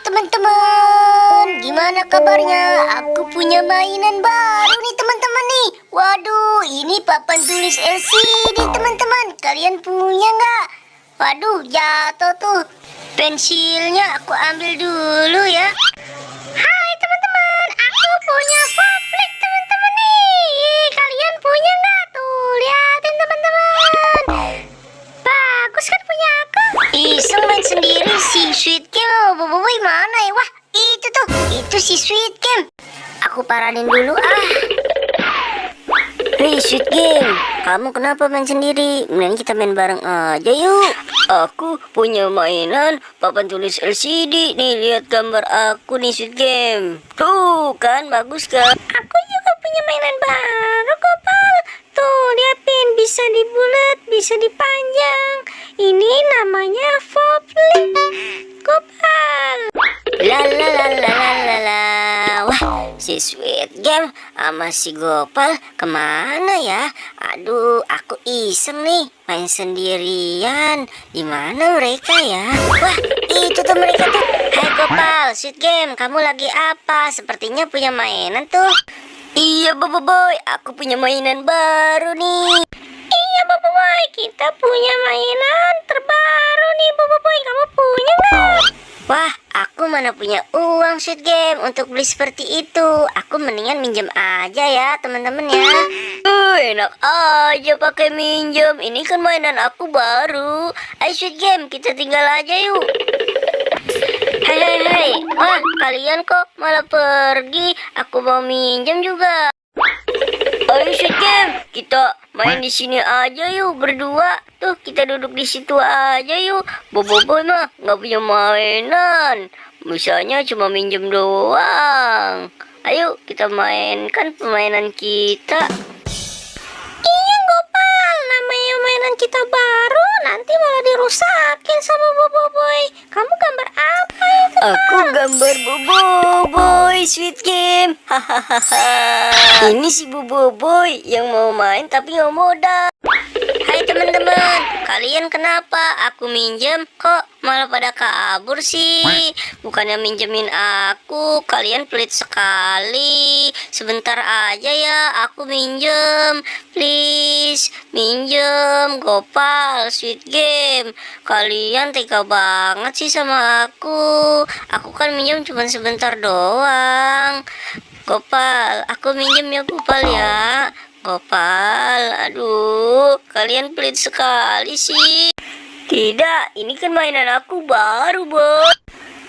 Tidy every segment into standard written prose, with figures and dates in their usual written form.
teman-teman, gimana kabarnya? Aku punya mainan baru nih teman-teman nih. Waduh, ini papan tulis LCD teman-teman. Kalian punya nggak? Waduh, jatuh tuh. Pensilnya aku ambil dulu ya. Hai teman-teman, aku punya Foplik teman-teman nih. Kalian punya nggak? Tuh, liatin teman-teman. Bagus kan punya aku? Iseng main sendiri si Sweet Game. Boboiboy mana ya? Wah, itu tuh. Itu si Sweet Game. Aku paranin dulu ah. Hei Sweet Game, kamu kenapa main sendiri? Mending kita main bareng aja yuk. Aku punya mainan papan tulis LCD. Nih, lihat gambar aku nih Sweet Game. Tuh kan, bagus kan? Aku juga punya mainan baru Gopal. Tuh, liatin, bisa dibulat, bisa dipanjang. Ini namanya Foplik Gopal. Lalalalalalala. Wah, si Sweet Game sama si Gopal kemana ya? Aduh, aku iseng nih main sendirian. Di mana mereka ya? Wah, itu tuh mereka tuh. Hai Gopal, Sweet Game, kamu lagi apa? Sepertinya punya mainan tuh. Iya Boboiboy, aku punya mainan baru nih. Iya Boboiboy, kita punya mainan terbaru nih Boboiboy. Kamu punya nggak? Wah, aku mana punya uang Sweet Game untuk beli seperti itu. Aku mendingan minjem aja ya teman-teman ya. Enak aja pakai minjem. Ini kan mainan aku baru. Ayo Sweet Game, kita tinggal aja yuk. Hai. Wah, kalian kok malah pergi? Aku mau minjem juga. Ayo Sweet Game, kita main di sini aja yuk berdua. Tuh, kita duduk di situ aja yuk. Boboiboy mah nggak punya mainan. Misalnya cuma minjem doang. Ayo kita mainkan permainan kita. Iya Gopal, namanya mainan kita baru, nanti malah dirusakin sama Boboiboy. Kamu gambar apa itu? Aku gambar Boboiboy Sweet Game. Hahaha. Ini si Boboiboy yang mau main tapi nggak modal. Hai teman-teman, kalian kenapa? Aku minjem kok malah pada kabur sih? Bukannya minjemin aku, kalian pelit sekali. Sebentar aja ya, aku minjem. Please, minjem Gopal, Sweet Game. Kalian tega banget sih sama aku. Aku kan minjem cuma sebentar doang. Gopal, aku minjem ya Gopal ya. Gopal, aduh, kalian pelit sekali sih. Tidak, ini kan mainan aku baru, Boy.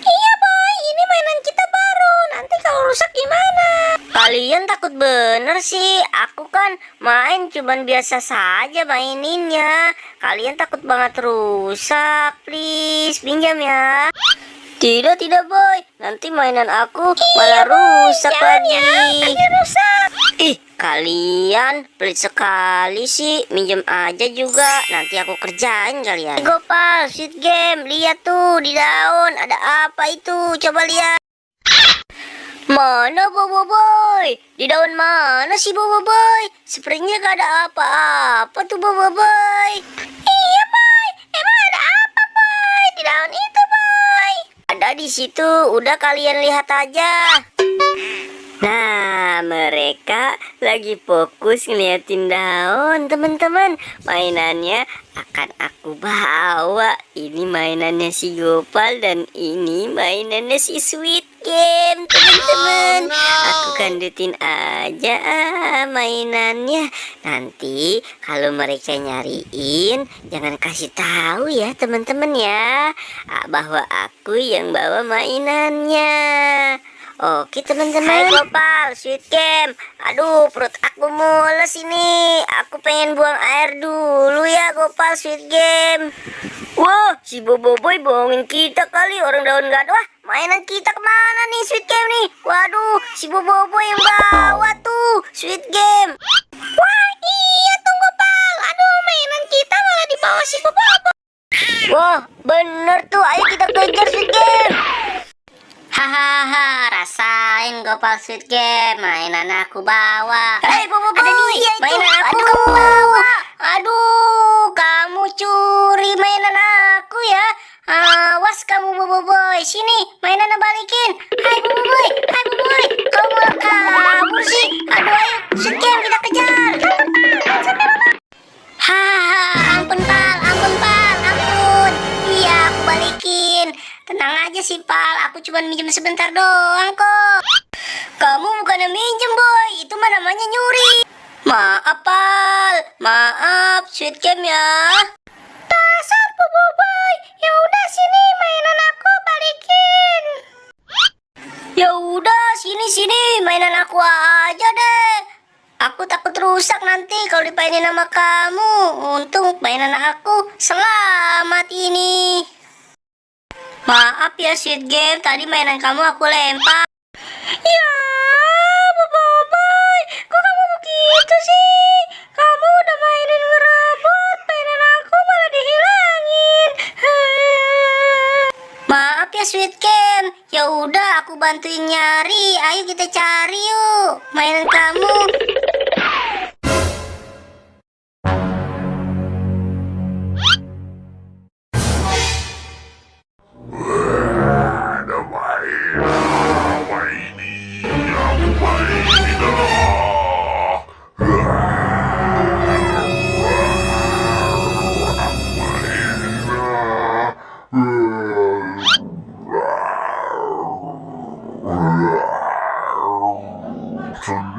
Iya, Boy, ini mainan kita baru. Nanti kalau rusak gimana? Kalian takut bener sih. Aku kan main cuman biasa saja maininnya. Kalian takut banget rusak. Please, pinjam ya. Tidak Boy, nanti mainan aku malah rusak lagi. Nanti rusak. Ih, kalian pelit sekali sih. Minjem aja juga, nanti aku kerjain kalian. Gopal, Sweet Game, lihat tuh di daun ada apa itu? Coba lihat. Mana Boboiboy? Di daun mana sih Boboiboy? Sepertinya gak ada apa-apa tuh Boboiboy. Iya Boy, emang ada apa Boy? Di daun itu Boy. Ada di situ, udah kalian lihat aja. Nah, mereka lagi fokus ngeliatin daun, teman-teman. Mainannya akan aku bawa. Ini mainannya si Gopal dan ini mainannya si Sweet Game, teman-teman. Aku kandutin aja mainannya. Nanti kalau mereka nyariin, jangan kasih tahu ya, teman-teman ya, bahwa aku yang bawa mainannya. Oke teman-teman. Hai Gopal, Sweet Game. Aduh, perut aku mules ini. Aku pengen buang air dulu ya Gopal, Sweet Game. Wah, si Boboiboy bohongin kita kali. Orang daun gak ada. Wah, mainan kita kemana nih Sweet Game nih? Waduh, si Boboiboy yang bawa tuh Sweet Game. Wah, iya tuh Gopal. Aduh, mainan kita malah dibawa si Boboiboy. Wah, bener tuh. Ayo kita kejar Sweet Game. Hahaha, rasain Gopal Sweet Game, mainan aku bawa. Hei Boboiboy, mainan aku kamu bawa. Aduh, kamu curi mainan aku ya. Awas kamu Bobo Boy, sini mainan balikin. Hai Bobo Boy, kamu malah kabur sih. Aduh, ayo Squid Game kita kejar. Hahaha, ampun Pal, ampun. Iya, aku balikin. Tenang aja sih Pal, aku cuma minjem sebentar doang kok. Kamu bukannya minjem Boy, itu mah namanya nyuri. Maaf Pal, maaf Squid Game ya. Dasar Bobo Boy, ya udah sini mainan aku balikin. Ya udah sini mainan aku aja deh. Aku takut rusak nanti kalau dipainin sama kamu. Untung mainan aku selamat ini. Maaf ya Squid Game, tadi mainan kamu aku lempar. Ya, Bobo Boy, kok kamu begitu sih? Kamu udah mainin ngerebut, mainan aku malah dihilangin. Maaf ya Squid Game. Ya udah aku bantuin nyari. Ayo kita cari yuk mainan kamu.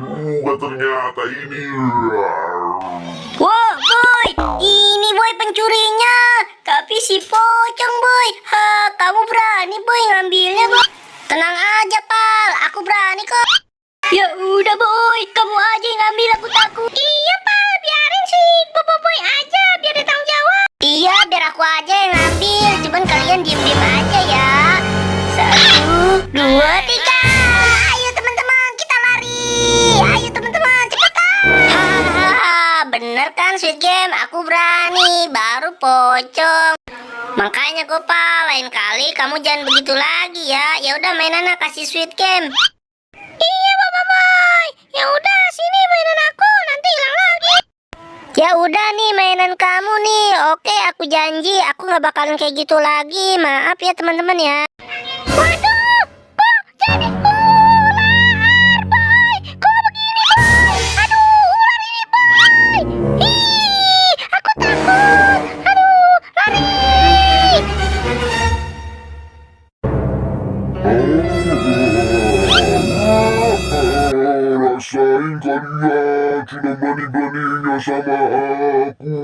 Juga ternyata ini. Wah Boy, ini Boy pencurinya. Tapi si pocong Boy. Kamu berani Boy ngambilnya Boy? Tenang aja Pal, aku berani kok. Ya udah Boy, kamu aja yang ngambil, aku takut. Iya Pal, biarin sih Bobo Boy aja biar dia tanggung jawab. Iya, biar aku aja yang ngambil. Cuman kalian diem-diem aja ya. 1, 2, 3. Ayo teman-teman, kita lari. Ayo teman-teman, cepetan. Hahaha, bener kan Squid Game? Aku berani, baru pocong. Makanya Gopal, lain kali kamu jangan begitu lagi ya. Ya udah mainan kasih Squid Game. Iya Bobo Boy. Ya udah sini mainan aku, nanti hilang lagi. Ya udah nih mainan kamu nih. Oke, aku janji aku nggak bakalan kayak gitu lagi. Maaf ya teman-teman ya. Waduh, kok jadi ular Boy? Kok begini Boy? Aduh, ular ini Boy. Ih, aku takut. Aduh, lari. Rasain kalian sudah berani-beraninya sama aku.